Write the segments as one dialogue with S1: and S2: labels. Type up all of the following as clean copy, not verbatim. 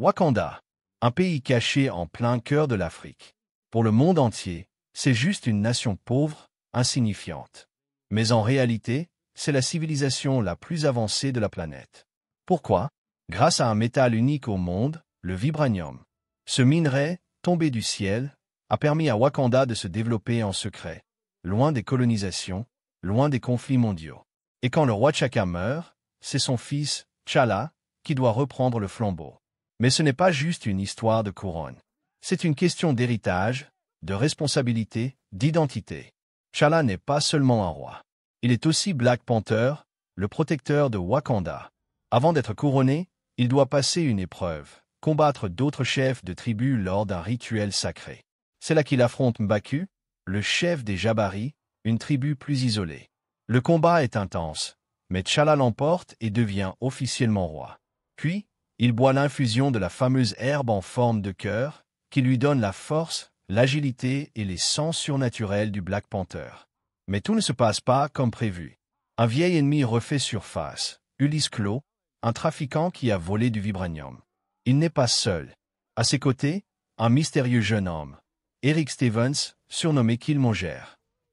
S1: Wakanda, un pays caché en plein cœur de l'Afrique. Pour le monde entier, c'est juste une nation pauvre, insignifiante. Mais en réalité, c'est la civilisation la plus avancée de la planète. Pourquoi? Grâce à un métal unique au monde, le vibranium. Ce minerai, tombé du ciel, a permis à Wakanda de se développer en secret, loin des colonisations, loin des conflits mondiaux. Et quand le roi T'Chaka meurt, c'est son fils, T'Challa, qui doit reprendre le flambeau. Mais ce n'est pas juste une histoire de couronne. C'est une question d'héritage, de responsabilité, d'identité. T'Challa n'est pas seulement un roi. Il est aussi Black Panther, le protecteur de Wakanda. Avant d'être couronné, il doit passer une épreuve, combattre d'autres chefs de tribus lors d'un rituel sacré. C'est là qu'il affronte M'Baku, le chef des Jabari, une tribu plus isolée. Le combat est intense, mais T'Challa l'emporte et devient officiellement roi. Puis, il boit l'infusion de la fameuse herbe en forme de cœur, qui lui donne la force, l'agilité et les sens surnaturels du Black Panther. Mais tout ne se passe pas comme prévu. Un vieil ennemi refait surface, Ulysse Klaue, un trafiquant qui a volé du vibranium. Il n'est pas seul. À ses côtés, un mystérieux jeune homme, Eric Stevens, surnommé Killmonger.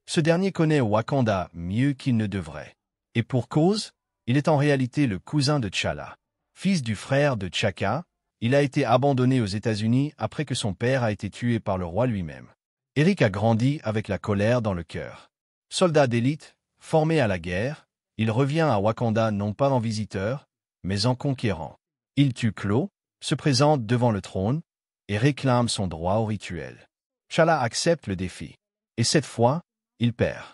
S1: Ce dernier connaît Wakanda mieux qu'il ne devrait. Et pour cause, il est en réalité le cousin de T'Challa. Fils du frère de T'Chaka, il a été abandonné aux États-Unis après que son père a été tué par le roi lui-même. Eric a grandi avec la colère dans le cœur. Soldat d'élite, formé à la guerre, il revient à Wakanda non pas en visiteur, mais en conquérant. Il tue Klaue, se présente devant le trône, et réclame son droit au rituel. T'Challa accepte le défi. Et cette fois, il perd.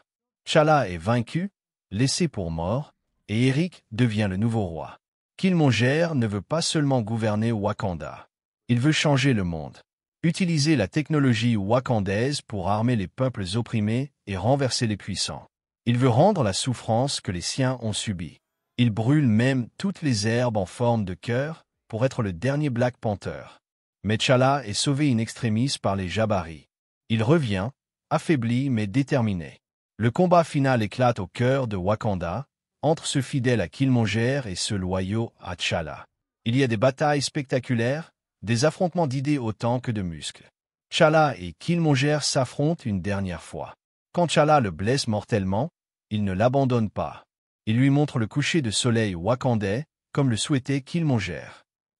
S1: T'Challa est vaincu, laissé pour mort, et Eric devient le nouveau roi. Killmonger ne veut pas seulement gouverner Wakanda. Il veut changer le monde. Utiliser la technologie wakandaise pour armer les peuples opprimés et renverser les puissants. Il veut rendre la souffrance que les siens ont subie. Il brûle même toutes les herbes en forme de cœur pour être le dernier Black Panther. Mais T'Challa est sauvé in extremis par les Jabari. Il revient, affaibli mais déterminé. Le combat final éclate au cœur de Wakanda, entre ceux fidèles à Killmonger et ceux loyaux à T'Challa. Il y a des batailles spectaculaires, des affrontements d'idées autant que de muscles. T'Challa et Killmonger s'affrontent une dernière fois. Quand T'Challa le blesse mortellement, il ne l'abandonne pas. Il lui montre le coucher de soleil wakandais, comme le souhaitait Killmonger.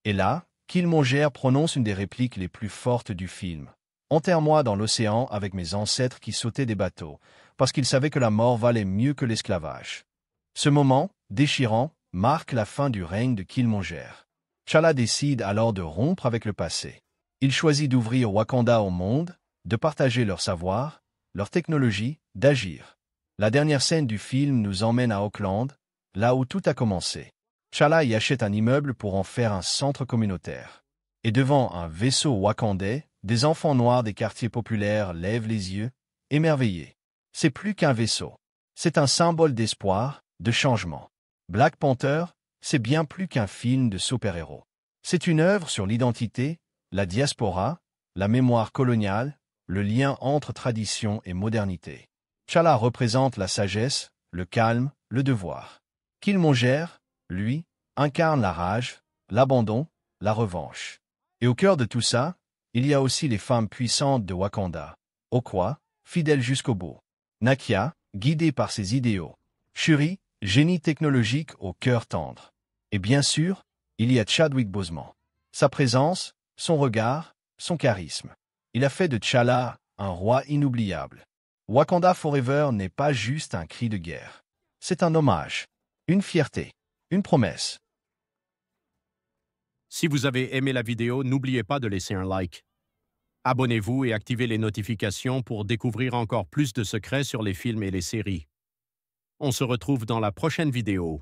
S1: Et là, Killmonger prononce une des répliques les plus fortes du film. « Enterre-moi dans l'océan avec mes ancêtres qui sautaient des bateaux, parce qu'ils savaient que la mort valait mieux que l'esclavage. » Ce moment, déchirant, marque la fin du règne de Killmonger. T'Challa décide alors de rompre avec le passé. Il choisit d'ouvrir Wakanda au monde, de partager leur savoir, leur technologie, d'agir. La dernière scène du film nous emmène à Auckland, là où tout a commencé. T'Challa y achète un immeuble pour en faire un centre communautaire. Et devant un vaisseau wakandais, des enfants noirs des quartiers populaires lèvent les yeux, émerveillés. C'est plus qu'un vaisseau. C'est un symbole d'espoir, de changement. Black Panther, c'est bien plus qu'un film de super-héros. C'est une œuvre sur l'identité, la diaspora, la mémoire coloniale, le lien entre tradition et modernité. T'Challa représente la sagesse, le calme, le devoir. Killmonger, lui, incarne la rage, l'abandon, la revanche. Et au cœur de tout ça, il y a aussi les femmes puissantes de Wakanda. Okoye, fidèle jusqu'au bout. Nakia, guidée par ses idéaux. Shuri, génie technologique au cœur tendre. Et bien sûr, il y a Chadwick Boseman. Sa présence, son regard, son charisme. Il a fait de T'Challa un roi inoubliable. Wakanda Forever n'est pas juste un cri de guerre. C'est un hommage, une fierté, une promesse.
S2: Si vous avez aimé la vidéo, n'oubliez pas de laisser un like. Abonnez-vous et activez les notifications pour découvrir encore plus de secrets sur les films et les séries. On se retrouve dans la prochaine vidéo.